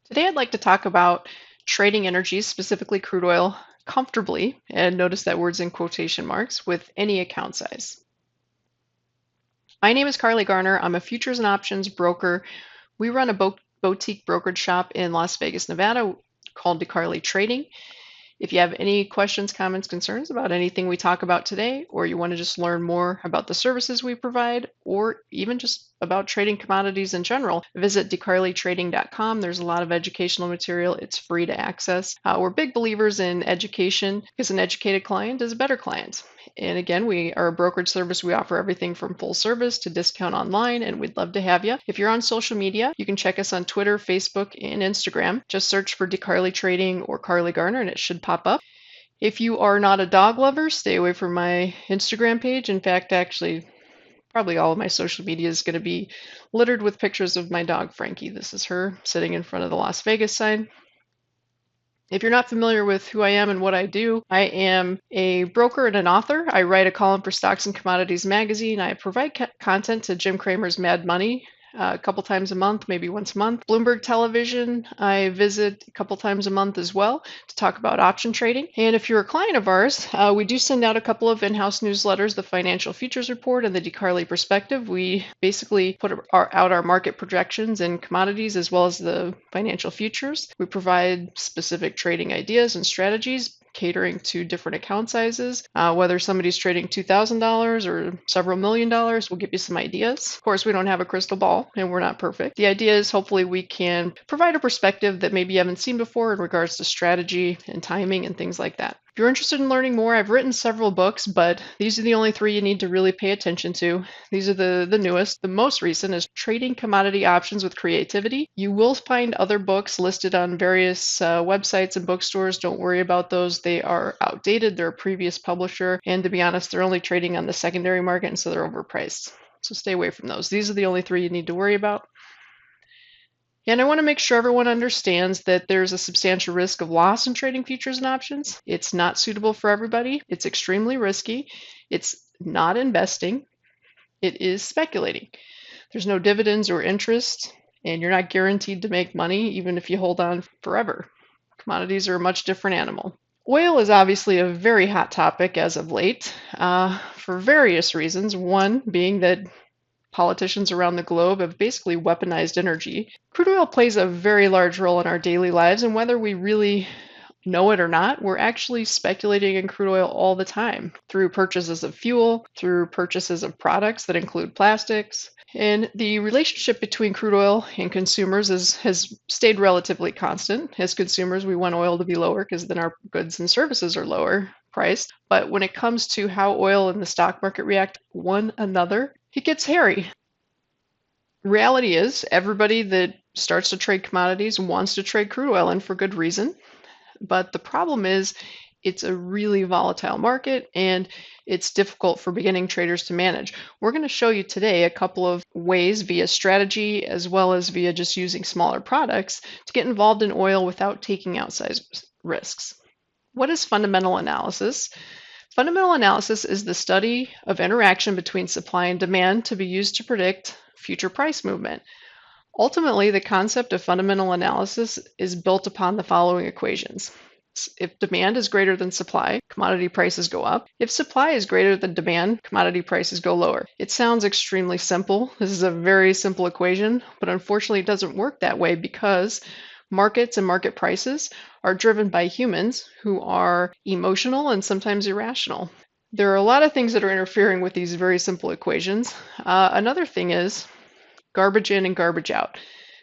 Today, I'd like to talk about trading energy, specifically crude oil, comfortably, and notice that word's in quotation marks, with any account size. My name is Carly Garner. I'm a futures and options broker. We run a boutique brokerage shop in Las Vegas, Nevada called DeCarly Trading. If you have any questions, comments, concerns about anything we talk about today, or you want to just learn more about the services we provide, or even just about trading commodities in general, visit DeCarlyTrading.com. There's a lot of educational material. It's free to access. We're big believers in education because an educated client is a better client. And again, we are a brokerage service. We offer everything from full service to discount online, and we'd love to have you. If you're on social media, you can check us on Twitter, Facebook, and Instagram. Just search for DeCarly Trading or Carly Garner, and it should pop up. If you are not a dog lover, stay away from my Instagram page. In fact, actually, probably all of my social media is going to be littered with pictures of my dog, Frankie. This is her sitting in front of the Las Vegas sign. If you're not familiar with who I am and what I do, I am a broker and an author. I write a column for Stocks and Commodities magazine. I provide content to Jim Cramer's Mad Money a couple times a month, maybe once a month. Bloomberg Television, I visit a couple times a month as well to talk about option trading. And if you're a client of ours, we do send out a couple of in-house newsletters, the Financial Futures Report and the DeCarly Perspective. We basically put out our market projections in commodities as well as the financial futures. We provide specific trading ideas and strategies catering to different account sizes. Whether somebody's trading $2,000 or several $1,000,000, we'll give you some ideas. Of course, we don't have a crystal ball and we're not perfect. The idea is hopefully we can provide a perspective that maybe you haven't seen before in regards to strategy and timing and things like that. If you're interested in learning more, I've written several books, but these are the only three you need to really pay attention to. These are the newest. The most recent is Trading Commodity Options with Creativity. You will find other books listed on various websites and bookstores. Don't worry about those. They are outdated. They're a previous publisher, and to be honest, they're only trading on the secondary market, and so they're overpriced. So stay away from those. These are the only three you need to worry about. And I want to make sure everyone understands that there's a substantial risk of loss in trading futures and options. It's not suitable for everybody. It's extremely risky. It's not investing. It is speculating. There's no dividends or interest, and you're not guaranteed to make money even if you hold on forever. Commodities are a much different animal. Oil is obviously a very hot topic as of late for various reasons. One being that politicians around the globe have basically weaponized energy. Crude oil plays a very large role in our daily lives, and whether we really know it or not, we're actually speculating in crude oil all the time through purchases of fuel, through purchases of products that include plastics. And the relationship between crude oil and consumers has stayed relatively constant. As consumers, we want oil to be lower because then our goods and services are lower priced. But when it comes to how oil and the stock market react one another, it gets hairy. Reality is, everybody that starts to trade commodities wants to trade crude oil, and for good reason. But the problem is, it's a really volatile market and it's difficult for beginning traders to manage. We're going to show you today a couple of ways via strategy as well as via just using smaller products to get involved in oil without taking outsized risks. What is fundamental analysis? Fundamental analysis is the study of interaction between supply and demand to be used to predict future price movement. Ultimately, the concept of fundamental analysis is built upon the following equations. If demand is greater than supply, commodity prices go up. If supply is greater than demand, commodity prices go lower. It sounds extremely simple. This is a very simple equation, but unfortunately it doesn't work that way because markets and market prices are driven by humans who are emotional and sometimes irrational. There are a lot of things that are interfering with these very simple equations. Another thing is garbage in and garbage out.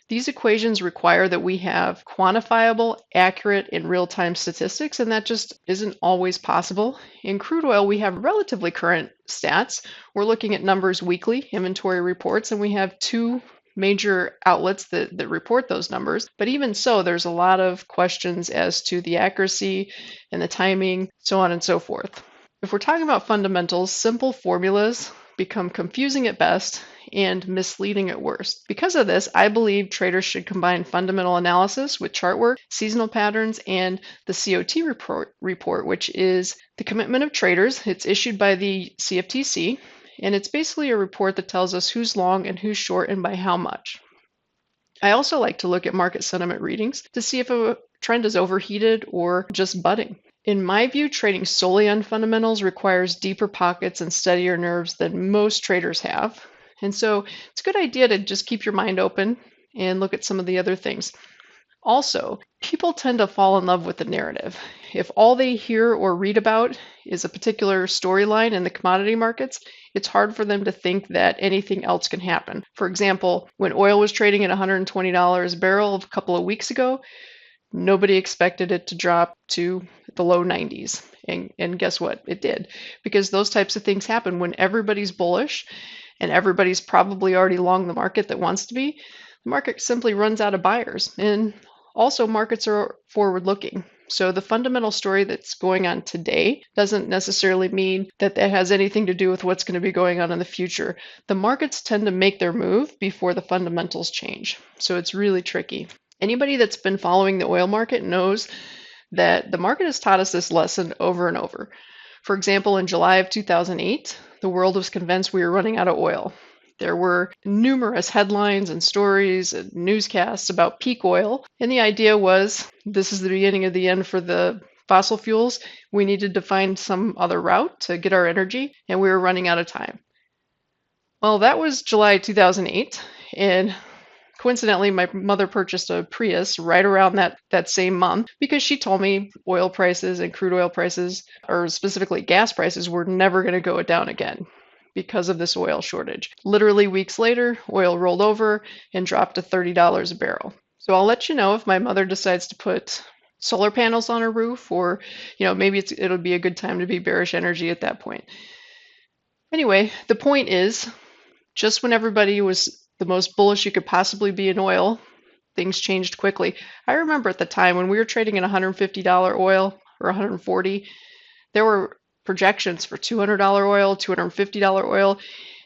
These equations require that we have quantifiable, accurate, and real-time statistics, and that just isn't always possible. In crude oil, we have relatively current stats. We're looking at numbers weekly, inventory reports, and we have two major outlets that report those numbers. But even so, there's a lot of questions as to the accuracy and the timing, so on and so forth. If we're talking about fundamentals, simple formulas become confusing at best and misleading at worst. Because of this, I believe traders should combine fundamental analysis with chart work, seasonal patterns, and the COT report, which is the commitment of traders. It's issued by the CFTC, and it's basically a report that tells us who's long and who's short and by how much. I also like to look at market sentiment readings to see if a trend is overheated or just budding. In my view, trading solely on fundamentals requires deeper pockets and steadier nerves than most traders have. And so it's a good idea to just keep your mind open and look at some of the other things. Also, people tend to fall in love with the narrative. If all they hear or read about is a particular storyline in the commodity markets, it's hard for them to think that anything else can happen. For example, when oil was trading at $120 a barrel a couple of weeks ago, nobody expected it to drop to the low 90s. And guess what? It did. Because those types of things happen when everybody's bullish and everybody's probably already long the market that wants to be. The market simply runs out of buyers. And also, markets are forward looking. So the fundamental story that's going on today doesn't necessarily mean that that has anything to do with what's going to be going on in the future. The markets tend to make their move before the fundamentals change. So it's really tricky. Anybody that's been following the oil market knows that the market has taught us this lesson over and over. For example, in July of 2008, the world was convinced we were running out of oil. There were numerous headlines and stories and newscasts about peak oil, and the idea was this is the beginning of the end for the fossil fuels. We needed to find some other route to get our energy, and we were running out of time. Well, that was July 2008, and coincidentally, my mother purchased a Prius right around that same month because she told me oil prices and crude oil prices, or specifically gas prices, were never going to go down again because of this oil shortage. Literally weeks later, oil rolled over and dropped to $30 a barrel. So I'll let you know if my mother decides to put solar panels on her roof, or maybe it'll be a good time to be bearish energy at that point. Anyway, the point is, just when everybody was the most bullish you could possibly be in oil, things changed quickly. I remember at the time when we were trading at $150 oil or $140, there were projections for $200 oil, $250 oil,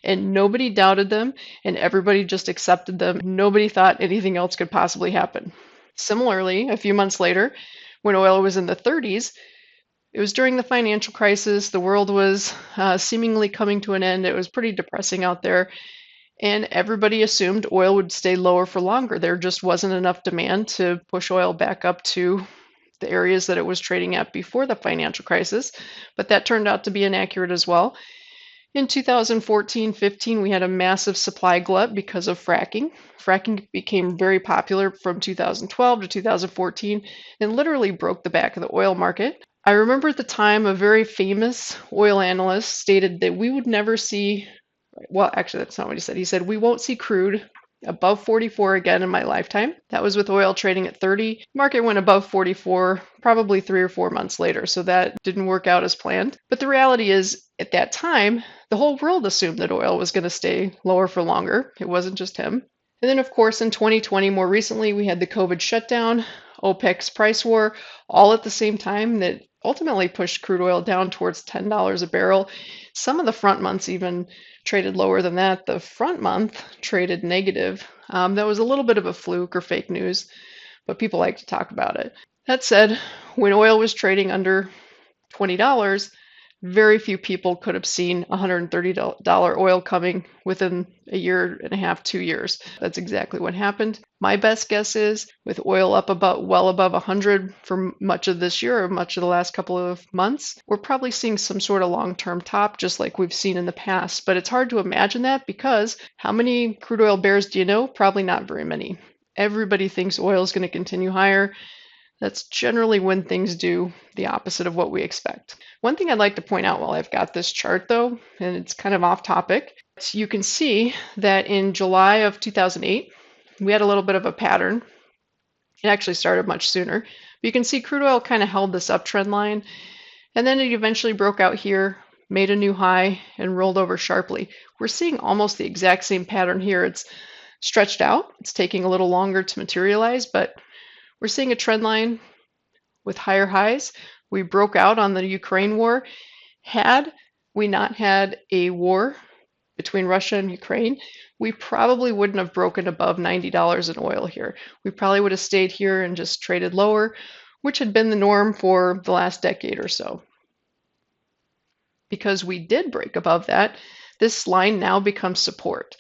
and nobody doubted them, and everybody just accepted them. Nobody thought anything else could possibly happen. Similarly, a few months later, when oil was in the 30s, it was during the financial crisis. The world was seemingly coming to an end. It was pretty depressing out there, and everybody assumed oil would stay lower for longer. There just wasn't enough demand to push oil back up to the areas that it was trading at before the financial crisis, but that turned out to be inaccurate as well. In 2014-15, we had a massive supply glut because of fracking. Fracking became very popular from 2012 to 2014 and literally broke the back of the oil market. I remember at the time a very famous oil analyst stated that we would never see, well, actually, that's not what he said. He said, we won't see crude above 44 again in my lifetime. That was with oil trading at 30. Market went above 44 probably 3 or 4 months later, so that didn't work out as planned. But the reality is, at that time, the whole world assumed that oil was going to stay lower for longer. It wasn't just him. And then, of course, in 2020, more recently, we had the COVID shutdown, OPEC's price war, all at the same time that ultimately pushed crude oil down towards $10 a barrel. Some of the front months even traded lower than that. The front month traded negative. That was a little bit of a fluke or fake news, but people like to talk about it. That said, when oil was trading under $20, very few people could have seen $130 oil coming within a year and a half, 2 years. That's exactly what happened. My best guess is with oil up well above 100 for much of this year or much of the last couple of months, we're probably seeing some sort of long-term top just like we've seen in the past. But it's hard to imagine that because how many crude oil bears do you know? Probably not very many. Everybody thinks oil is going to continue higher. That's generally when things do the opposite of what we expect. One thing I'd like to point out while I've got this chart though, and it's kind of off topic, you can see that in July of 2008, we had a little bit of a pattern. It actually started much sooner. But you can see crude oil kind of held this uptrend line, and then it eventually broke out here, made a new high, and rolled over sharply. We're seeing almost the exact same pattern here. It's stretched out. It's taking a little longer to materialize, but we're seeing a trend line with higher highs. We broke out on the Ukraine war. Had we not had a war between Russia and Ukraine, we probably wouldn't have broken above $90 in oil here. We probably would have stayed here and just traded lower, which had been the norm for the last decade or so. Because we did break above that, this line now becomes support.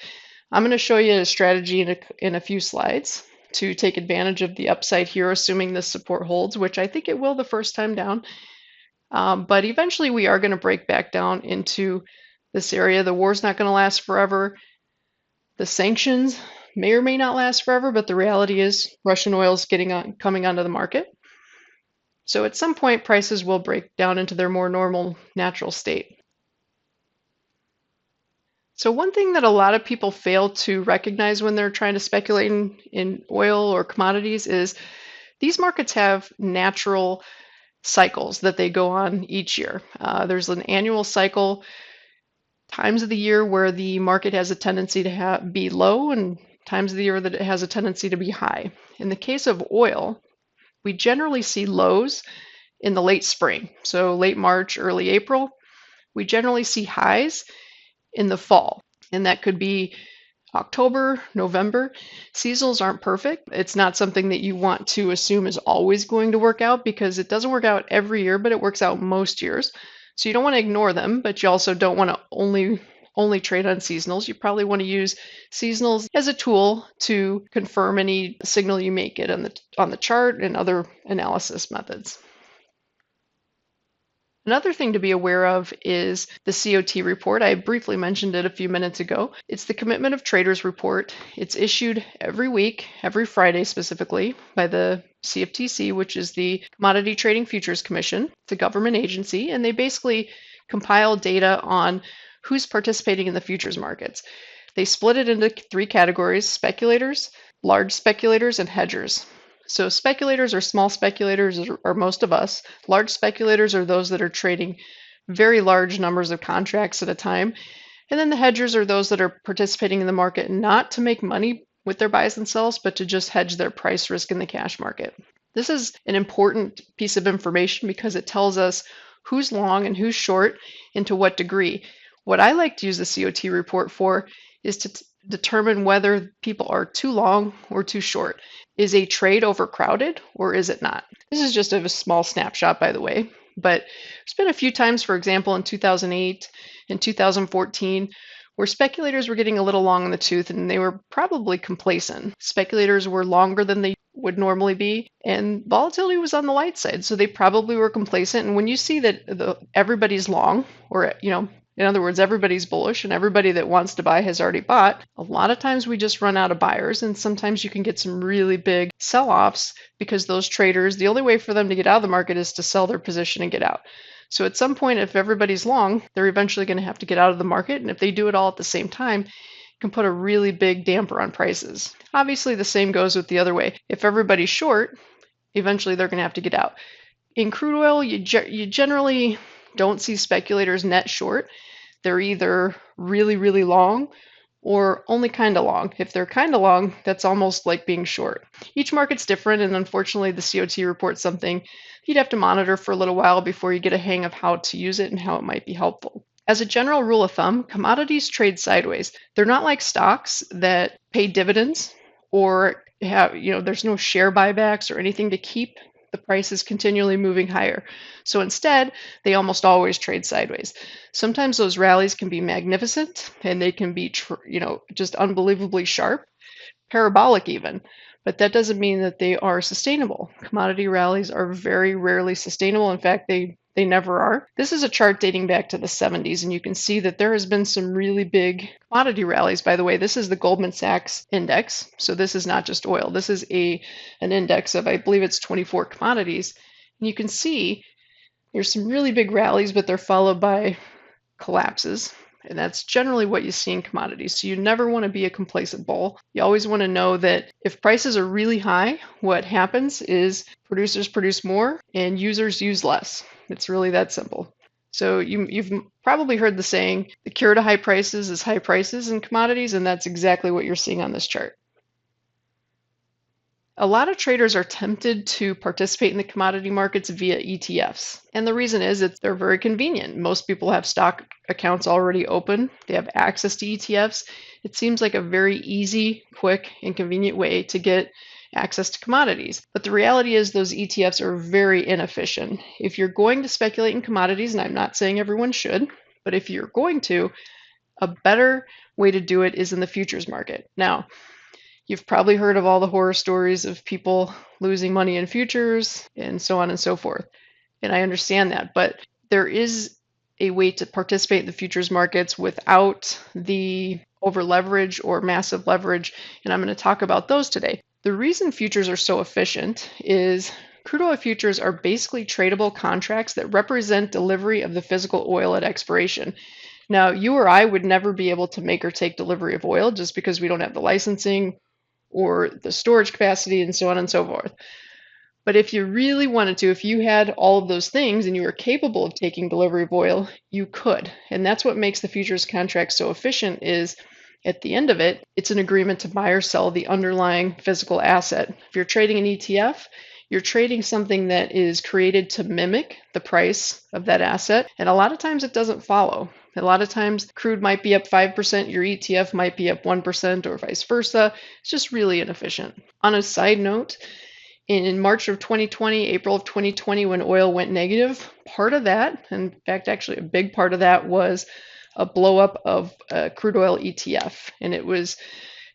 I'm going to show you a strategy in a few slides to take advantage of the upside here, assuming this support holds, which I think it will the first time down. But eventually we are going to break back down into this area. The war's not going to last forever. The sanctions may or may not last forever, but the reality is Russian oil is coming onto the market. So at some point, prices will break down into their more normal, natural state. So one thing that a lot of people fail to recognize when they're trying to speculate in oil or commodities is these markets have natural cycles that they go on each year. There's an annual cycle, times of the year where the market has a tendency to be low and times of the year that it has a tendency to be high. In the case of oil, we generally see lows in the late spring, so late March, early April. We generally see highs in the fall, and that could be October, November. Seasonals aren't perfect. It's not something that you want to assume is always going to work out because it doesn't work out every year, but it works out most years. So you don't want to ignore them, but you also don't want to only trade on seasonals. You probably want to use seasonals as a tool to confirm any signal you may get on the chart and other analysis methods. Another thing to be aware of is the COT report. I briefly mentioned it a few minutes ago. It's the Commitment of Traders report. It's issued every week, every Friday specifically, by the CFTC, which is the Commodity Trading Futures Commission. It's a government agency, and they basically compile data on who's participating in the futures markets. They split it into three categories: speculators, large speculators, and hedgers. So speculators or small speculators are most of us. Large speculators are those that are trading very large numbers of contracts at a time. And then the hedgers are those that are participating in the market not to make money with their buys and sells, but to just hedge their price risk in the cash market. This is an important piece of information because it tells us who's long and who's short and to what degree. What I like to use the COT report for is to determine whether people are too long or too short. Is a trade overcrowded or is it not? This is just a small snapshot, by the way, but there's been a few times, for example, in 2008 and 2014, where speculators were getting a little long in the tooth and they were probably complacent. Speculators were longer than they would normally be, and volatility was on the light side, so they probably were complacent. And when you see that everybody's long, or in other words, everybody's bullish and everybody that wants to buy has already bought, a lot of times we just run out of buyers, and sometimes you can get some really big sell-offs because those traders, the only way for them to get out of the market is to sell their position and get out. So at some point, if everybody's long, they're eventually going to have to get out of the market, and if they do it all at the same time, it can put a really big damper on prices. Obviously, the same goes with the other way. If everybody's short, eventually they're going to have to get out. In crude oil, you generally don't see speculators net short. They're either really, really long or only kind of long. If they're kind of long, that's almost like being short. Each market's different, and unfortunately, the COT report's something you'd have to monitor for a little while before you get a hang of how to use it and how it might be helpful. As a general rule of thumb, commodities trade sideways. They're not like stocks that pay dividends or have, there's no share buybacks or anything to keep the price is continually moving higher. So instead, they almost always trade sideways. Sometimes those rallies can be magnificent and they can be, just unbelievably sharp, parabolic even. But that doesn't mean that they are sustainable. Commodity rallies are very rarely sustainable. In fact, they never are. This is a chart dating back to the 70s, and you can see that there has been some really big commodity rallies. By the way, this is the Goldman Sachs index. So this is not just oil. This is an index of, I believe it's 24 commodities. And you can see there's some really big rallies, but they're followed by collapses. And that's generally what you see in commodities. So you never want to be a complacent bull. You always want to know that if prices are really high, what happens is producers produce more and users use less. It's really that simple. So you've probably heard the saying, the cure to high prices is high prices in commodities, and that's exactly what you're seeing on this chart. A lot of traders are tempted to participate in the commodity markets via ETFs. And the reason is that they're very convenient. Most people have stock accounts already open. They have access to ETFs. It seems like a very easy, quick, and convenient way to get access to commodities. But the reality is those ETFs are very inefficient. If you're going to speculate in commodities, and I'm not saying everyone should, but if you're going to, A better way to do it is in the futures market. Now, you've probably heard of all the horror stories of people losing money in futures and so on and so forth. And I understand that, but there is a way to participate in the futures markets without the over leverage or massive leverage, and I'm going to talk about those today. The reason futures are so efficient is crude oil futures are basically tradable contracts that represent delivery of the physical oil at expiration. Now, you or I would never be able to make or take delivery of oil just because we don't have the licensing or the storage capacity and so on and so forth. But if you really wanted to, if you had all of those things and you were capable of taking delivery of oil, you could. And that's what makes the futures contract so efficient is at the end of it, it's an agreement to buy or sell the underlying physical asset. If you're trading an ETF, you're trading something that is created to mimic the price of that asset. And a lot of times it doesn't follow. A lot of times crude might be up 5%, your ETF might be up 1% or vice versa. It's just really inefficient. On a side note, in March of 2020, April of 2020, when oil went negative, part of that, in fact, actually a big part of that was a blow up of a crude oil ETF. And it was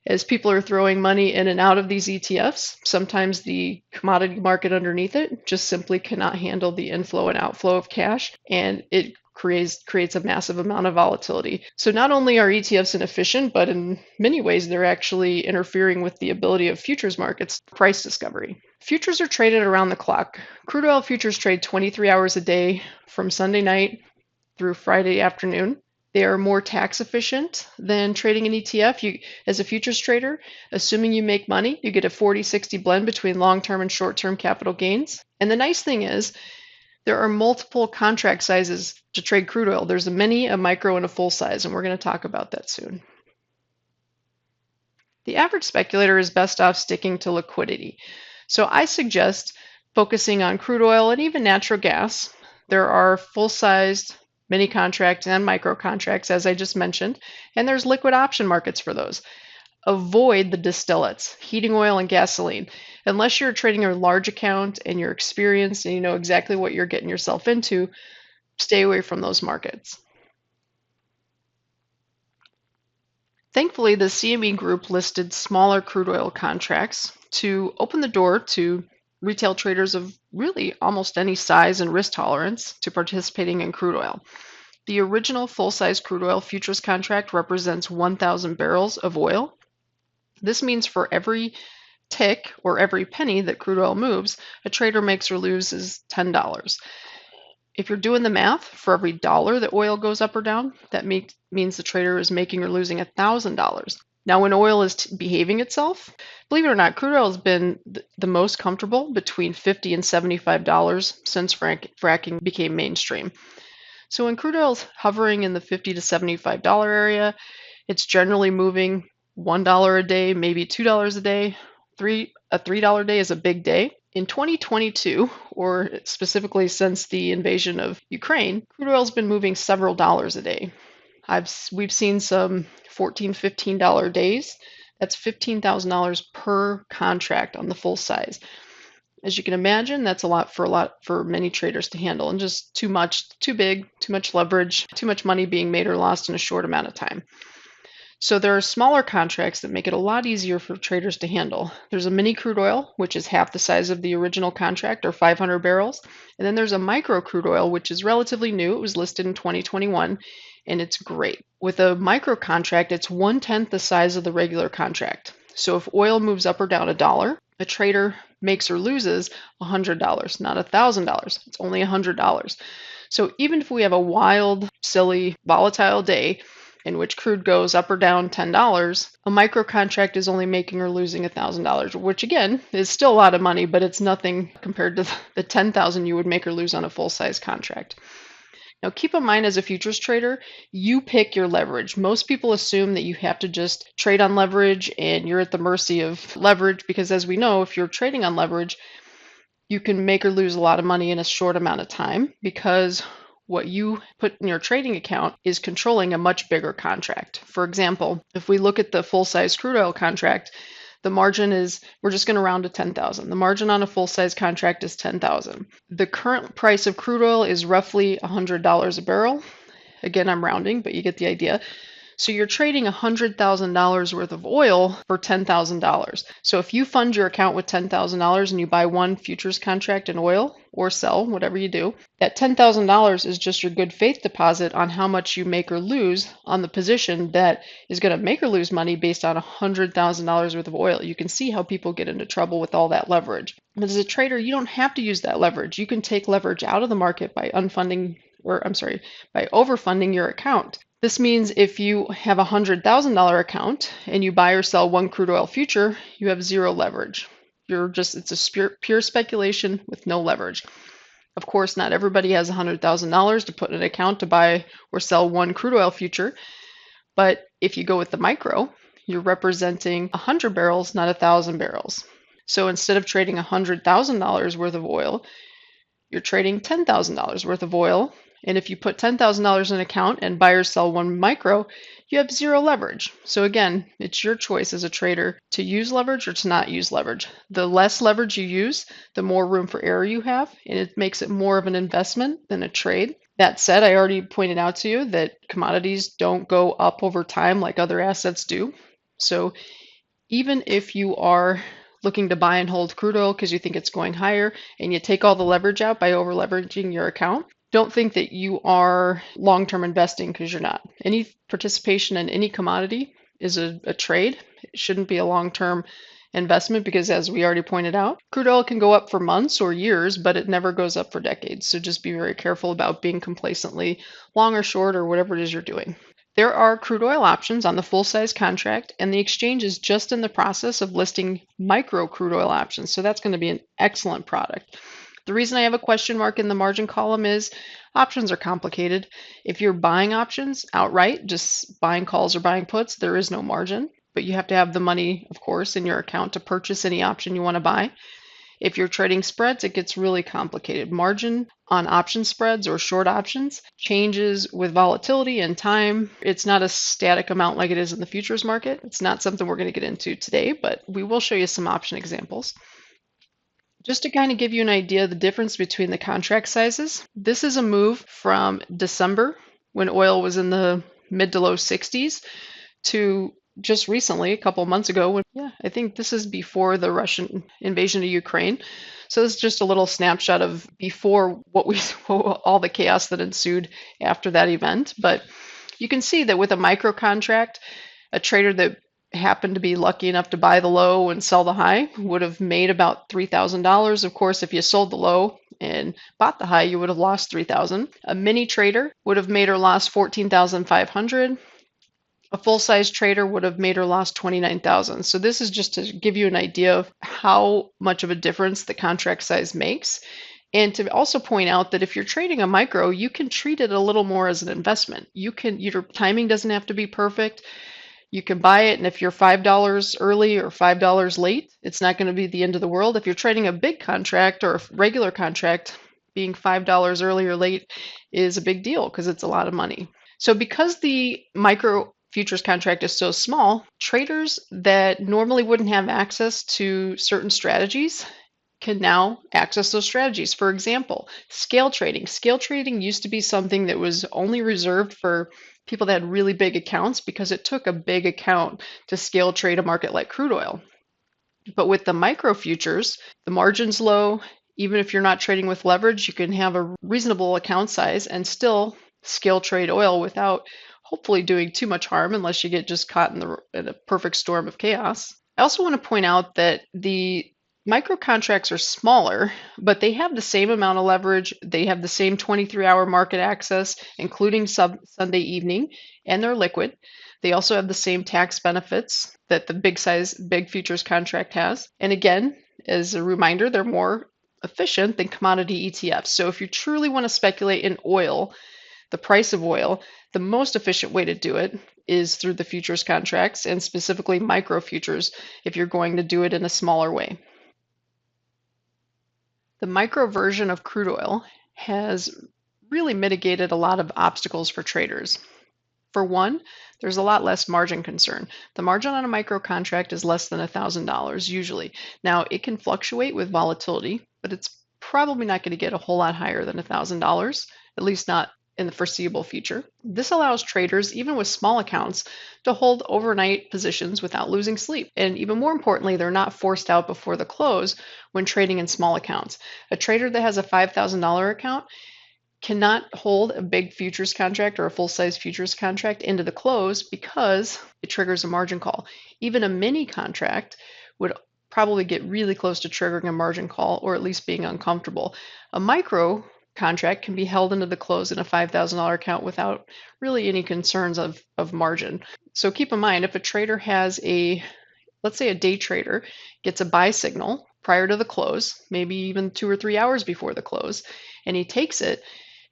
as people are throwing money in and out of these ETFs, sometimes the commodity market underneath it just simply cannot handle the inflow and outflow of cash, and it creates a massive amount of volatility. So not only are ETFs inefficient, but in many ways they're actually interfering with the ability of futures markets price discovery. Futures are traded around the clock. Crude oil futures trade 23 hours a day from Sunday night through Friday afternoon. They are more tax efficient than trading an ETF. You, as a futures trader, assuming you make money, you get a 40-60 blend between long-term and short-term capital gains. And the nice thing is, there are multiple contract sizes to trade crude oil. There's a mini, a micro, and a full size, and we're going to talk about that soon. The average speculator is best off sticking to liquidity. So I suggest focusing on crude oil and even natural gas. There are full-sized mini contracts and micro contracts, as I just mentioned, and there's liquid option markets for those. Avoid the distillates, heating oil and gasoline. Unless you're trading a large account and you're experienced and you know exactly what you're getting yourself into, stay away from those markets. Thankfully, the CME Group listed smaller crude oil contracts to open the door to retail traders of really almost any size and risk tolerance to participating in crude oil. The original full-size crude oil futures contract represents 1,000 barrels of oil. This means for every tick or every penny that crude oil moves, a trader makes or loses $10. If you're doing the math, for every dollar that oil goes up or down, that means the trader is making or losing $1,000. Now, when oil is behaving itself, believe it or not, crude oil has been the most comfortable between $50 and $75 since fracking became mainstream. So when crude oil is hovering in the $50 to $75 area, it's generally moving $1 a day, maybe $2 a day. A $3 day is a big day. In 2022, or specifically since the invasion of Ukraine, crude oil has been moving several dollars a day. We've seen some $14, $15 days. That's $15,000 per contract on the full size. As you can imagine, that's a lot for many traders to handle, and just too much, too big, too much leverage, too much money being made or lost in a short amount of time. So there are smaller contracts that make it a lot easier for traders to handle. There's a mini crude oil, which is half the size of the original contract, or 500 barrels. And then there's a micro crude oil, which is relatively new. It was listed in 2021, and it's great. With a micro contract, it's 1/10 the size of the regular contract. So if oil moves up or down $1, a trader makes or loses $100, not $1,000. It's only $100. So even if we have a wild, silly, volatile day in which crude goes up or down $10, a micro contract is only making or losing $1,000, which again is still a lot of money, but it's nothing compared to the $10,000 you would make or lose on a full-size contract. Now keep in mind, as a futures trader, you pick your leverage. Most people assume that you have to just trade on leverage and you're at the mercy of leverage, because as we know, if you're trading on leverage, you can make or lose a lot of money in a short amount of time, because what you put in your trading account is controlling a much bigger contract. For example, if we look at the full-size crude oil contract, the margin is, we're just going to round to 10,000. The margin on a full-size contract is 10,000. The current price of crude oil is roughly $100 a barrel. Again, I'm rounding, but you get the idea. So you're trading $100,000 worth of oil for $10,000. So if you fund your account with $10,000 and you buy one futures contract in oil or sell, whatever you do, that $10,000 is just your good faith deposit on how much you make or lose on the position that is going to make or lose money based on $100,000 worth of oil. You can see how people get into trouble with all that leverage. But as a trader, you don't have to use that leverage. You can take leverage out of the market by by overfunding your account. This means if you have a $100,000 account and you buy or sell one crude oil future, you have zero leverage. It's a pure speculation with no leverage. Of course, not everybody has $100,000 to put in an account to buy or sell one crude oil future, but if you go with the micro, you're representing 100 barrels, not 1,000 barrels. So instead of trading $100,000 worth of oil, you're trading $10,000 worth of oil. And if you put $10,000 in an account and buy or sell one micro, you have zero leverage. So again, it's your choice as a trader to use leverage or to not use leverage. The less leverage you use, the more room for error you have, and it makes it more of an investment than a trade. That said, I already pointed out to you that commodities don't go up over time like other assets do. So even if you are looking to buy and hold crude oil because you think it's going higher and you take all the leverage out by over leveraging your account, don't think that you are long-term investing because you're not. Any participation in any commodity is a trade. It shouldn't be a long-term investment because, as we already pointed out, crude oil can go up for months or years, but it never goes up for decades. So just be very careful about being complacently long or short or whatever it is you're doing. There are crude oil options on the full-size contract, and the exchange is just in the process of listing micro crude oil options. So that's going to be an excellent product. The reason I have a question mark in the margin column is options are complicated. If you're buying options outright, just buying calls or buying puts, there is no margin, but you have to have the money, of course, in your account to purchase any option you want to buy. If you're trading spreads, it gets really complicated. Margin on option spreads or short options changes with volatility and time. It's not a static amount like it is in the futures market. It's not something we're going to get into today, but we will show you some option examples. Just to kind of give you an idea of the difference between the contract sizes, this is a move from December when oil was in the mid to low 60s to just recently, a couple months ago, I think this is before the Russian invasion of Ukraine. So this is just a little snapshot of before all the chaos that ensued after that event. But you can see that with a micro contract, a trader that happened to be lucky enough to buy the low and sell the high would have made about $3,000. Of course, if you sold the low and bought the high, you would have lost $3,000. A mini trader would have made or lost $14,500. A full-size trader would have made or lost $29,000. So this is just to give you an idea of how much of a difference the contract size makes. And to also point out that if you're trading a micro, you can treat it a little more as an investment. Your timing doesn't have to be perfect. You can buy it, and if you're $5 early or $5 late, it's not going to be the end of the world. If you're trading a big contract or a regular contract, being $5 early or late is a big deal because it's a lot of money. So because the micro futures contract is so small, traders that normally wouldn't have access to certain strategies can now access those strategies. For example, scale trading. Scale trading used to be something that was only reserved for people that had really big accounts because it took a big account to scale trade a market like crude oil. But with the micro futures, the margin's low. Even if you're not trading with leverage, you can have a reasonable account size and still scale trade oil without hopefully doing too much harm unless you get just caught in a perfect storm of chaos. I also want to point out that the micro contracts are smaller, but they have the same amount of leverage. They have the same 23-hour market access, including Sunday evening, and they're liquid. They also have the same tax benefits that the big futures contract has. And again, as a reminder, they're more efficient than commodity ETFs. So if you truly want to speculate in oil, the price of oil, the most efficient way to do it is through the futures contracts, and specifically micro futures if you're going to do it in a smaller way. The micro version of crude oil has really mitigated a lot of obstacles for traders. For one, there's a lot less margin concern. The margin on a micro contract is less than $1,000 usually. Now, it can fluctuate with volatility, but it's probably not going to get a whole lot higher than $1,000, at least not in the foreseeable future. This allows traders, even with small accounts, to hold overnight positions without losing sleep. And even more importantly, they're not forced out before the close when trading in small accounts. A trader that has a $5,000 account cannot hold a big futures contract or a full-size futures contract into the close because it triggers a margin call. Even a mini contract would probably get really close to triggering a margin call or at least being uncomfortable. A micro contract can be held into the close in a $5,000 account without really any concerns of margin. So keep in mind, if a trader has let's say a day trader gets a buy signal prior to the close, maybe even 2 or 3 hours before the close, and he takes it,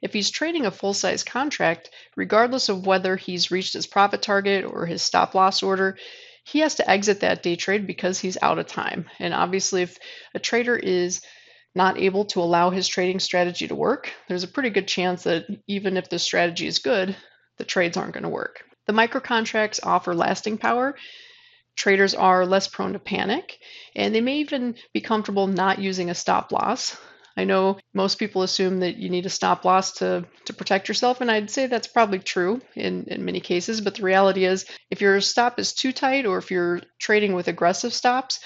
if he's trading a full-size contract, regardless of whether he's reached his profit target or his stop loss order, he has to exit that day trade because he's out of time. And obviously, if a trader is not able to allow his trading strategy to work, there's a pretty good chance that even if the strategy is good, the trades aren't going to work. The micro contracts offer lasting power. Traders are less prone to panic, and they may even be comfortable not using a stop loss. I know most people assume that you need a stop loss to protect yourself, and I'd say that's probably true in many cases, but the reality is if your stop is too tight or if you're trading with aggressive stops,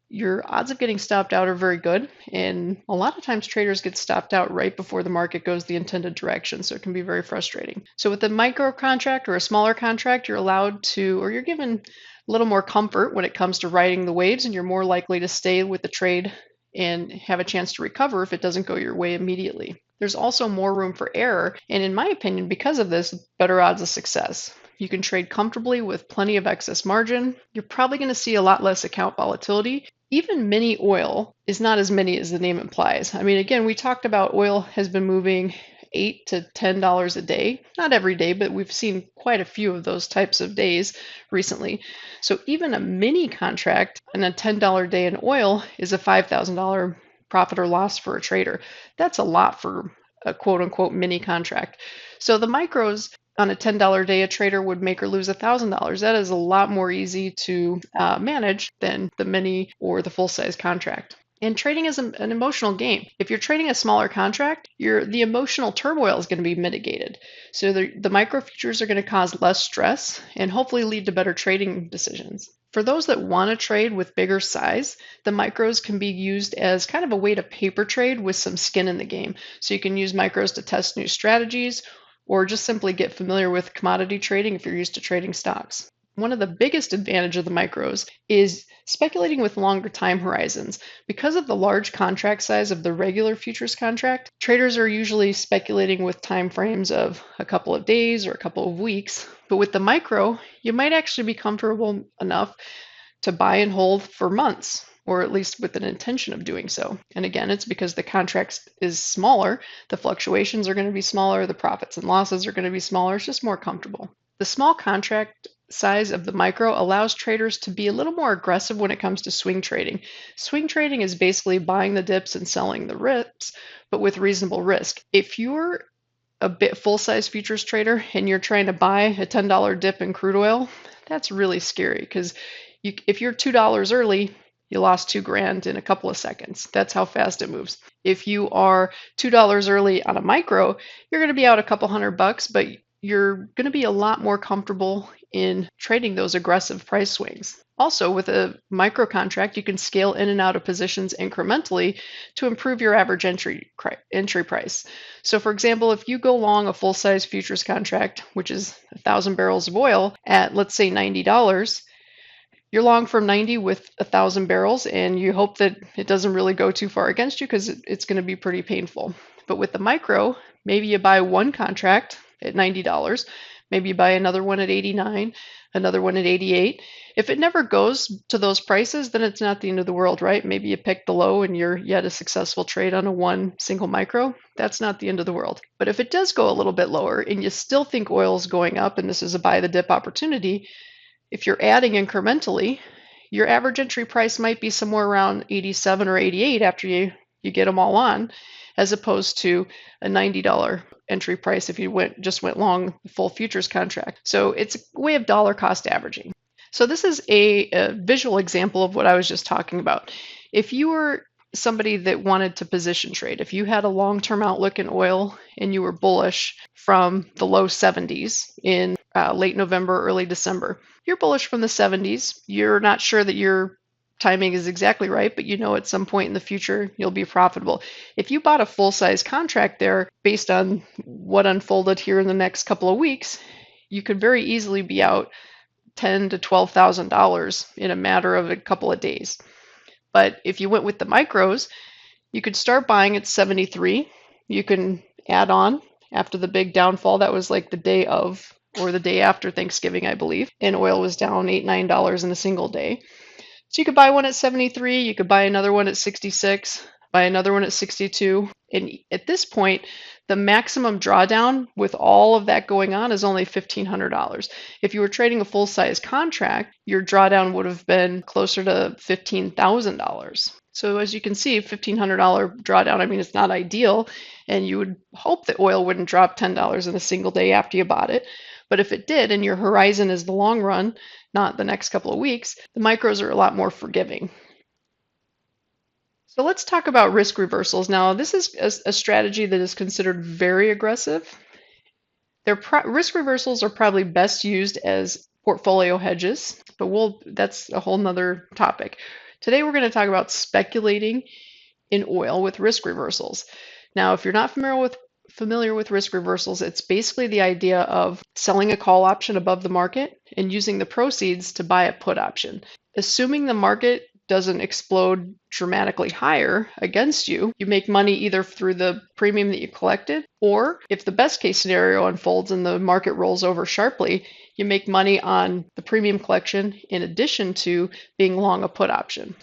your odds of getting stopped out are very good, and a lot of times traders get stopped out right before the market goes the intended direction, so it can be very frustrating. So with a micro contract or a smaller contract, you're allowed to, or you're given a little more comfort when it comes to riding the waves, and you're more likely to stay with the trade and have a chance to recover if it doesn't go your way immediately. There's also more room for error, and in my opinion, because of this, better odds of success. You can trade comfortably with plenty of excess margin. You're probably going to see a lot less account volatility. Even mini oil is not as many as the name implies. I mean, again, we talked about oil has been moving $8 to $10 a day. Not every day, but we've seen quite a few of those types of days recently. So even a mini contract and a $10 day in oil is a $5,000 profit or loss for a trader. That's a lot for a quote unquote mini contract. So the micros on a $10 day, a trader would make or lose $1,000. That is a lot more easy to manage than the mini or the full-size contract. And trading is an emotional game. If you're trading a smaller contract, the emotional turmoil is going to be mitigated. So the micro futures are going to cause less stress and hopefully lead to better trading decisions. For those that want to trade with bigger size, the micros can be used as kind of a way to paper trade with some skin in the game. So you can use micros to test new strategies or just simply get familiar with commodity trading if you're used to trading stocks. One of the biggest advantages of the micros is speculating with longer time horizons. Because of the large contract size of the regular futures contract, traders are usually speculating with time frames of a couple of days or a couple of weeks. But with the micro, you might actually be comfortable enough to buy and hold for months, or at least with an intention of doing so. And again, it's because the contract is smaller, the fluctuations are going to be smaller, the profits and losses are going to be smaller, it's just more comfortable. The small contract size of the micro allows traders to be a little more aggressive when it comes to swing trading. Swing trading is basically buying the dips and selling the rips, but with reasonable risk. If you're a bit full-size futures trader and you're trying to buy a $10 dip in crude oil, that's really scary because if you're $2 early, you lost $2,000 in a couple of seconds. That's how fast it moves. If you are $2 early on a micro, you're going to be out a couple $100, but you're going to be a lot more comfortable in trading those aggressive price swings. Also, with a micro contract, you can scale in and out of positions incrementally to improve your average entry price. So for example, if you go long a full-size futures contract, which is 1,000 barrels of oil at, let's say, $90, you're long from 90 with 1,000 barrels, and you hope that it doesn't really go too far against you because it's going to be pretty painful. But with the micro, maybe you buy one contract at $90, maybe you buy another one at 89, another one at 88. If it never goes to those prices, then it's not the end of the world, right? Maybe you pick the low and you're yet a successful trade on a one single micro. That's not the end of the world. But if it does go a little bit lower and you still think oil is going up and this is a buy the dip opportunity, if you're adding incrementally, your average entry price might be somewhere around 87 or 88 after you get them all on, as opposed to a $90 entry price if you just went long the full futures contract. So it's a way of dollar cost averaging. So this is a visual example of what I was just talking about. If you were somebody that wanted to position trade. If you had a long-term outlook in oil and you were bullish from the low 70s in late November, early December, you're bullish from the 70s. You're not sure that your timing is exactly right, but you know at some point in the future you'll be profitable. If you bought a full-size contract there based on what unfolded here in the next couple of weeks, you could very easily be out $10,000 to $12,000 in a matter of a couple of days. But if you went with the micros, you could start buying at 73. You can add on after the big downfall. That was like the day of or the day after Thanksgiving, I believe. And oil was down $8, $9 in a single day. So you could buy one at 73. You could buy another one at 66, buy another one at 62. And at this point, the maximum drawdown with all of that going on is only $1,500. If you were trading a full-size contract, your drawdown would have been closer to $15,000. So as you can see, $1,500 drawdown, I mean, it's not ideal, and you would hope that oil wouldn't drop $10 in a single day after you bought it. But if it did, and your horizon is the long run, not the next couple of weeks, the micros are a lot more forgiving. So let's talk about risk reversals. Now, this is a strategy that is considered very aggressive. Risk reversals are probably best used as portfolio hedges, but that's a whole nother topic. Today, we're going to talk about speculating in oil with risk reversals. Now, if you're not familiar with risk reversals, it's basically the idea of selling a call option above the market and using the proceeds to buy a put option. Assuming the market doesn't explode dramatically higher against you, you make money either through the premium that you collected, or if the best case scenario unfolds and the market rolls over sharply, you make money on the premium collection in addition to being long a put option.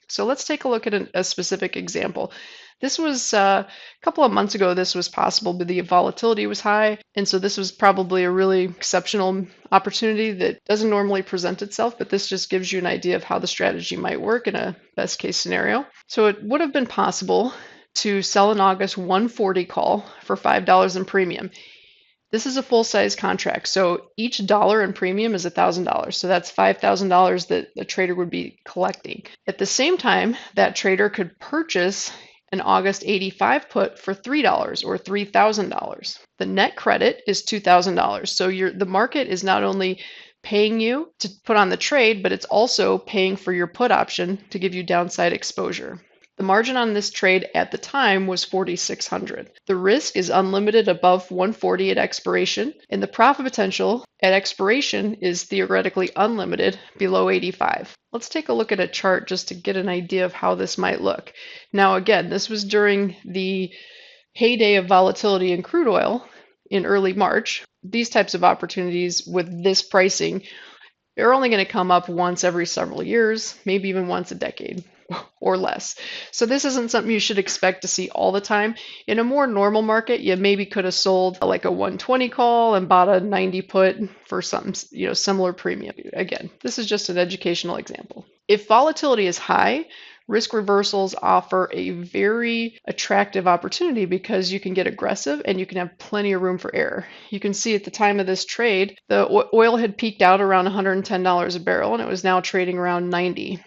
So let's take a look at a specific example. This was a couple of months ago, this was possible, but the volatility was high. And so this was probably a really exceptional opportunity that doesn't normally present itself, but this just gives you an idea of how the strategy might work in a best case scenario. So it would have been possible to sell an August 140 call for $5 in premium. This is a full-size contract, so each dollar in premium is $1,000. So that's $5,000 that the trader would be collecting. At the same time, that trader could purchase an August 85 put for $3 or $3,000. The net credit is $2,000. So the market is not only paying you to put on the trade, but it's also paying for your put option to give you downside exposure. The margin on this trade at the time was $4,600. The risk is unlimited above 140 at expiration, and the profit potential at expiration is theoretically unlimited below 85. Let's take a look at a chart just to get an idea of how this might look. Now again, this was during the heyday of volatility in crude oil in early March. These types of opportunities with this pricing, they're only going to come up once every several years, maybe even once a decade or less. So this isn't something you should expect to see all the time. In a more normal market, you maybe could have sold like a 120 call and bought a 90 put for something, similar premium. Again, this is just an educational example. If volatility is high, risk reversals offer a very attractive opportunity because you can get aggressive and you can have plenty of room for error. You can see at the time of this trade, the oil had peaked out around $110 a barrel and it was now trading around 90.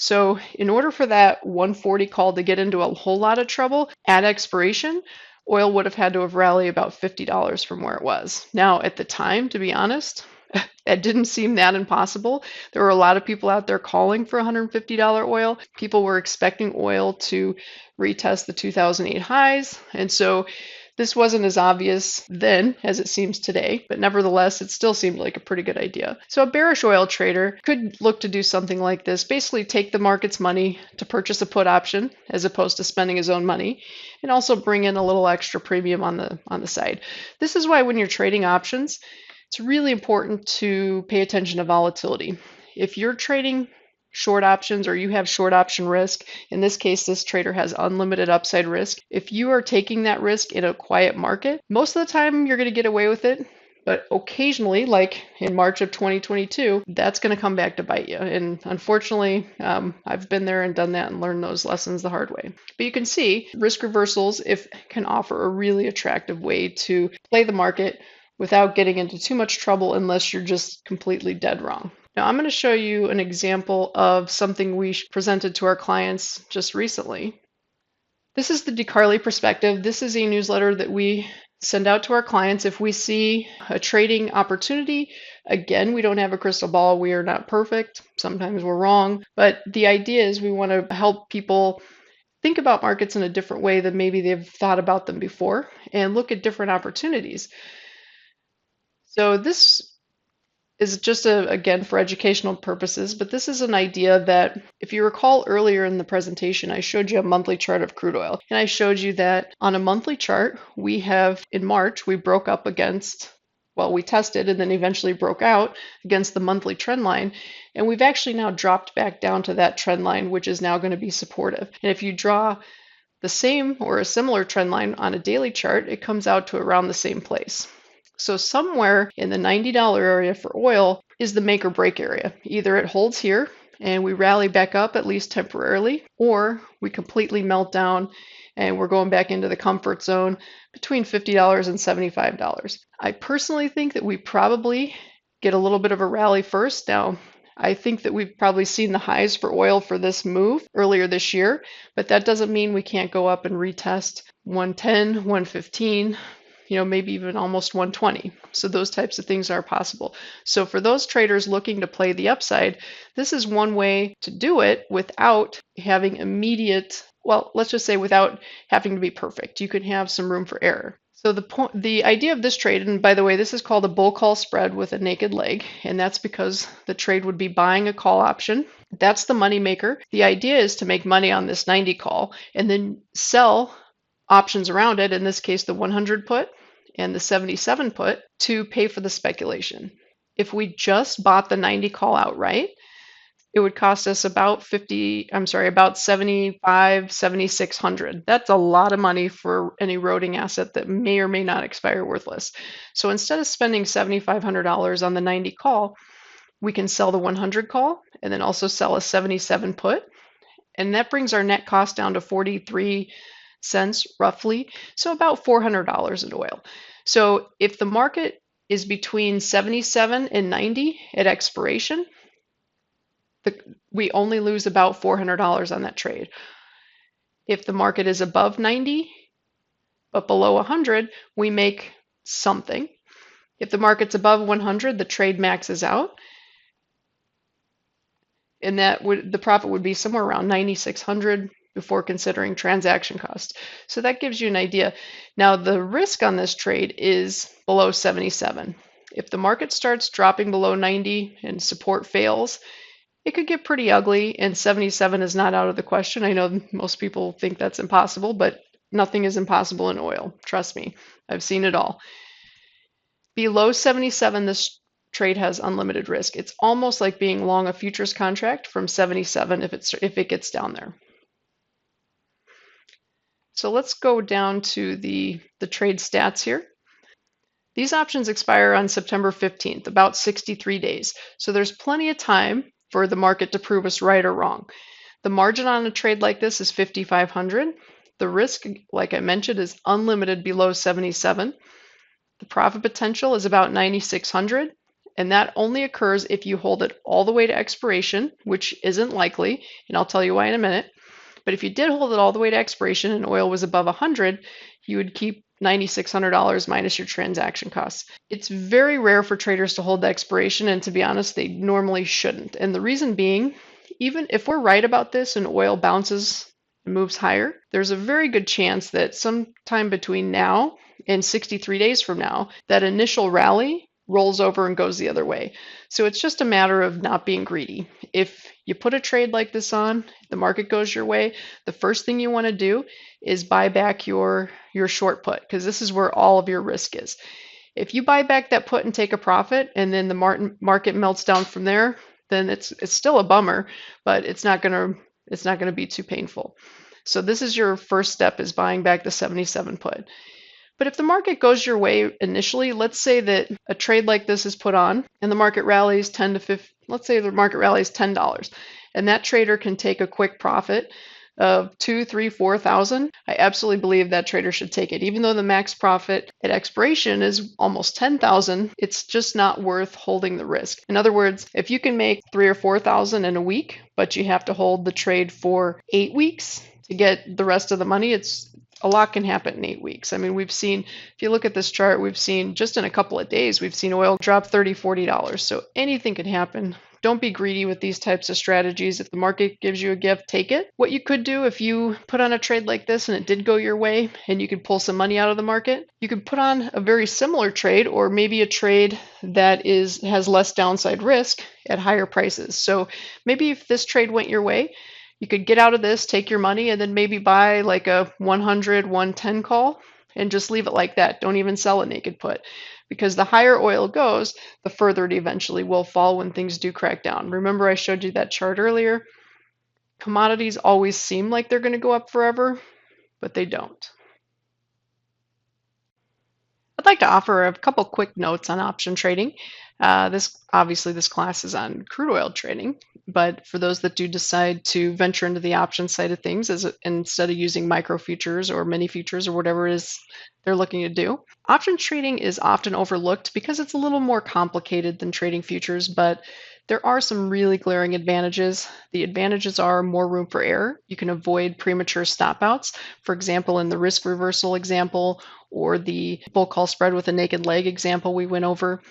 So in order for that 140 call to get into a whole lot of trouble at expiration, oil would have had to have rallied about $50 from where it was. Now, at the time, to be honest, that didn't seem that impossible. There were a lot of people out there calling for $150 oil. People were expecting oil to retest the 2008 highs. And so this wasn't as obvious then as it seems today, but nevertheless, it still seemed like a pretty good idea. So a bearish oil trader could look to do something like this, basically take the market's money to purchase a put option as opposed to spending his own money, and also bring in a little extra premium on the side. This is why when you're trading options, it's really important to pay attention to volatility. If you're trading short options or you have short option risk, in this case, this trader has unlimited upside risk. If you are taking that risk in a quiet market, most of the time you're going to get away with it. But occasionally, like in March of 2022, that's going to come back to bite you. And unfortunately, I've been there and done that and learned those lessons the hard way. But you can see risk reversals can offer a really attractive way to play the market without getting into too much trouble unless you're just completely dead wrong. Now I'm going to show you an example of something we presented to our clients just recently. This is the DeCarly Perspective. This is a newsletter that we send out to our clients if we see a trading opportunity. Again, we don't have a crystal ball. We are not perfect. Sometimes we're wrong. But the idea is we want to help people think about markets in a different way than maybe they've thought about them before and look at different opportunities. So this is just again for educational purposes, but this is an idea that if you recall earlier in the presentation, I showed you a monthly chart of crude oil. And I showed you that on a monthly chart, we have in March, we broke up against, well, we tested and then eventually broke out against the monthly trend line. And we've actually now dropped back down to that trend line, which is now going to be supportive. And if you draw the same or a similar trend line on a daily chart, it comes out to around the same place. So somewhere in the $90 area for oil is the make or break area. Either it holds here and we rally back up at least temporarily, or we completely melt down and we're going back into the comfort zone between $50 and $75. I personally think that we probably get a little bit of a rally first. Now, I think that we've probably seen the highs for oil for this move earlier this year, but that doesn't mean we can't go up and retest 110, 115, maybe even almost 120. So those types of things are possible. So for those traders looking to play the upside, this is one way to do it without having immediate, well, let's just say without having to be perfect. You can have some room for error. So the idea of this trade, and by the way, this is called a bull call spread with a naked leg, and that's because the trade would be buying a call option. That's the money maker. The idea is to make money on this 90 call and then sell options around it, in this case the 100 put and the 77 put, to pay for the speculation. If we just bought the 90 call outright, it would cost us about about 7,600. That's a lot of money for an eroding asset that may or may not expire worthless. So instead of spending $7,500 on the 90 call, we can sell the 100 call and then also sell a 77 put. And that brings our net cost down to 43 cents roughly, so about $400 in oil. So if the market is between 77 and 90 at expiration, we only lose about $400 on that trade. If the market is above 90 but below 100, we make something. If the market's above 100, the trade maxes out, and the profit would be somewhere around 9,600 before considering transaction costs. So that gives you an idea. Now the risk on this trade is below 77. If the market starts dropping below 90 and support fails, it could get pretty ugly, and 77 is not out of the question. I know most people think that's impossible, but nothing is impossible in oil. Trust me, I've seen it all. Below 77, this trade has unlimited risk. It's almost like being long a futures contract from 77 if it gets down there. So let's go down to the trade stats here. These options expire on September 15th, about 63 days. So there's plenty of time for the market to prove us right or wrong. The margin on a trade like this is 5,500. The risk, like I mentioned, is unlimited below 77. The profit potential is about 9,600, and that only occurs if you hold it all the way to expiration, which isn't likely, and I'll tell you why in a minute. But if you did hold it all the way to expiration and oil was above 100, you would keep $9,600 minus your transaction costs. It's very rare for traders to hold the expiration, and to be honest, they normally shouldn't. And the reason being, even if we're right about this and oil bounces and moves higher, there's a very good chance that sometime between now and 63 days from now, that initial rally rolls over and goes the other way. So it's just a matter of not being greedy. If you put a trade like this on, the market goes your way, the first thing you want to do is buy back your short put, because this is where all of your risk is. If you buy back that put and take a profit, and then the market melts down from there, then it's still a bummer, but it's not going to be too painful. So this is your first step, is buying back the 77 put. But if the market goes your way initially, let's say that a trade like this is put on and the market rallies 10 to 50, let's say the market rallies $10, and that trader can take a quick profit of 2, 3, 4,000, I absolutely believe that trader should take it. Even though the max profit at expiration is almost 10,000, it's just not worth holding the risk. In other words, if you can make 3 or 4,000 in a week, but you have to hold the trade for 8 weeks to get the rest of the money, it's a lot can happen in 8 weeks. I mean, we've seen, if you look at this chart, we've seen just in a couple of days, we've seen oil drop $30, $40. So anything can happen. Don't be greedy with these types of strategies. If the market gives you a gift, take it. What you could do if you put on a trade like this and it did go your way and you could pull some money out of the market, you could put on a very similar trade or maybe a trade that has less downside risk at higher prices. So maybe if this trade went your way, you could get out of this, take your money, and then maybe buy like a 100, 110 call and just leave it like that. Don't even sell a naked put. Because the higher oil goes, the further it eventually will fall when things do crack down. Remember I showed you that chart earlier? Commodities always seem like they're going to go up forever, but they don't. I'd like to offer a couple quick notes on option trading. This class is on crude oil trading, but for those that do decide to venture into the option side of things, instead of using micro futures or mini futures or whatever it is they're looking to do, option trading is often overlooked because it's a little more complicated than trading futures, but there are some really glaring advantages. The advantages are more room for error. You can avoid premature stop outs. For example, in the risk reversal example or the bull call spread with a naked leg example we went over,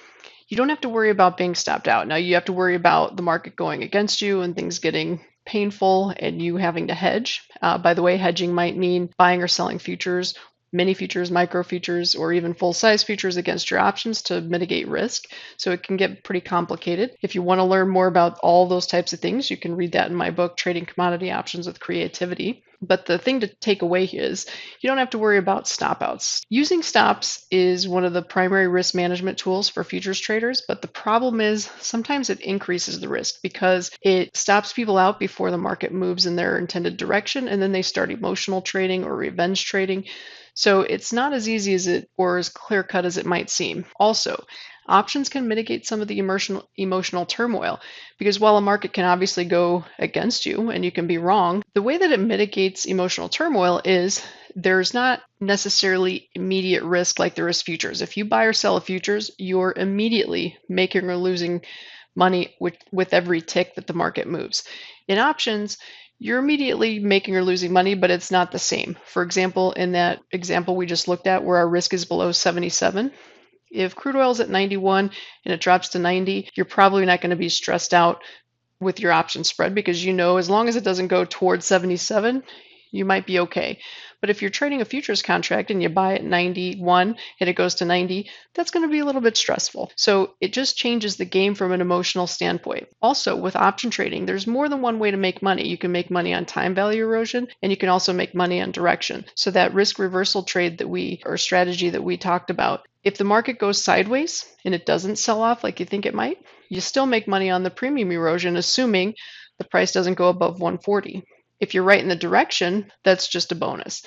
you don't have to worry about being stopped out. Now you have to worry about the market going against you and things getting painful and you having to hedge. By the way, hedging might mean buying or selling futures, mini futures, micro futures, or even full size futures against your options to mitigate risk. So it can get pretty complicated. If you want to learn more about all those types of things, you can read that in my book, Trading Commodity Options with Creativity. But the thing to take away is you don't have to worry about stop outs. Using stops is one of the primary risk management tools for futures traders, but the problem is sometimes it increases the risk because it stops people out before the market moves in their intended direction and then they start emotional trading or revenge trading. So it's not as easy or as clear cut as it might seem. Also, options can mitigate some of the emotional turmoil because while a market can obviously go against you and you can be wrong, the way that it mitigates emotional turmoil is there's not necessarily immediate risk like there is futures. If you buy or sell a futures, you're immediately making or losing money with every tick that the market moves. In options, you're immediately making or losing money, but it's not the same. For example, in that example we just looked at where our risk is below 77, if crude oil is at 91 and it drops to 90, you're probably not going to be stressed out with your option spread because you know as long as it doesn't go towards 77, you might be okay. But if you're trading a futures contract and you buy at 91 and it goes to 90, that's going to be a little bit stressful. So it just changes the game from an emotional standpoint. Also, with option trading, there's more than one way to make money. You can make money on time value erosion and you can also make money on direction. So that risk reversal trade or strategy that we talked about, if the market goes sideways and it doesn't sell off like you think it might, you still make money on the premium erosion, assuming the price doesn't go above 140. If you're right in the direction, that's just a bonus.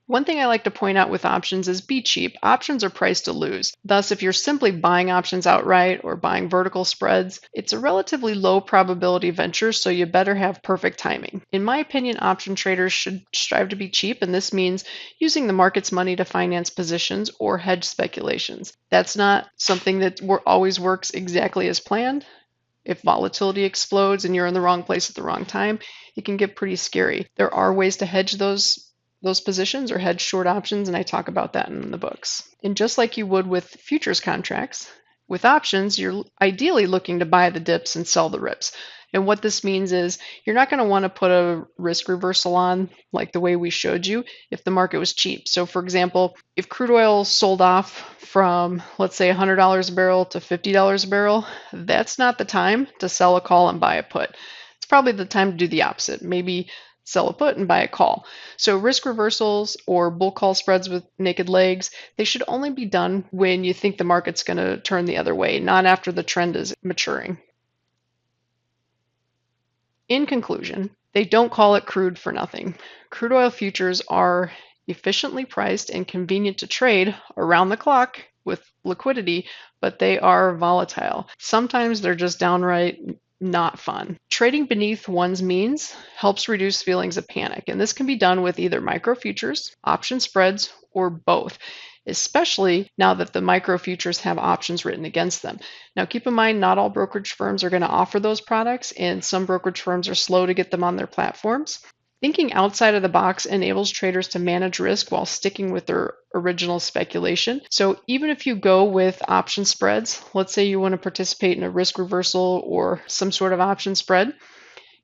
One thing I like to point out with options is be cheap. Options are priced to lose. Thus, if you're simply buying options outright or buying vertical spreads, it's a relatively low probability venture, so you better have perfect timing. In my opinion, option traders should strive to be cheap, and this means using the market's money to finance positions or hedge speculations. That's not something that always works exactly as planned. If volatility explodes and you're in the wrong place at the wrong time, it can get pretty scary. There are ways to hedge those positions or hedge short options, and I talk about that in the books. And just like you would with futures contracts, with options, you're ideally looking to buy the dips and sell the rips. And what this means is you're not going to want to put a risk reversal on like the way we showed you if the market was cheap. So for example, if crude oil sold off from, let's say, $100 a barrel to $50 a barrel, that's not the time to sell a call and buy a put. It's probably the time to do the opposite. Maybe sell a put and buy a call. So risk reversals or bull call spreads with naked legs, they should only be done when you think the market's going to turn the other way, not after the trend is maturing. In conclusion, they don't call it crude for nothing. Crude oil futures are efficiently priced and convenient to trade around the clock with liquidity, but they are volatile. Sometimes they're just downright not fun. Trading beneath one's means helps reduce feelings of panic, and this can be done with either micro futures, option spreads, or both, especially now that the micro futures have options written against them. Now, keep in mind, not all brokerage firms are going to offer those products, and some brokerage firms are slow to get them on their platforms. Thinking outside of the box enables traders to manage risk while sticking with their original speculation. So even if you go with option spreads, let's say you want to participate in a risk reversal or some sort of option spread,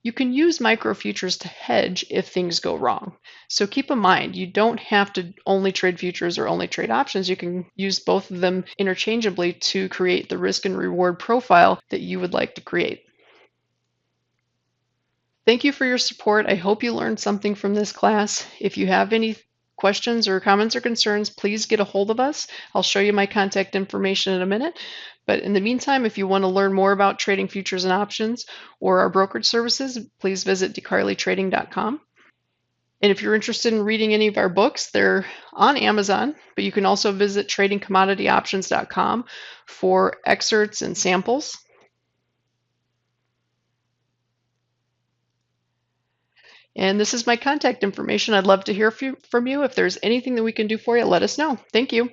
you can use micro futures to hedge if things go wrong. So keep in mind, you don't have to only trade futures or only trade options. You can use both of them interchangeably to create the risk and reward profile that you would like to create. Thank you for your support. I hope you learned something from this class. If you have any questions or comments or concerns, please get a hold of us. I'll show you my contact information in a minute. But in the meantime, if you want to learn more about trading futures and options or our brokerage services, please visit DeCarlyTrading.com. And if you're interested in reading any of our books, they're on Amazon, but you can also visit TradingCommodityOptions.com for excerpts and samples. And this is my contact information. I'd love to hear from you. If there's anything that we can do for you, let us know. Thank you.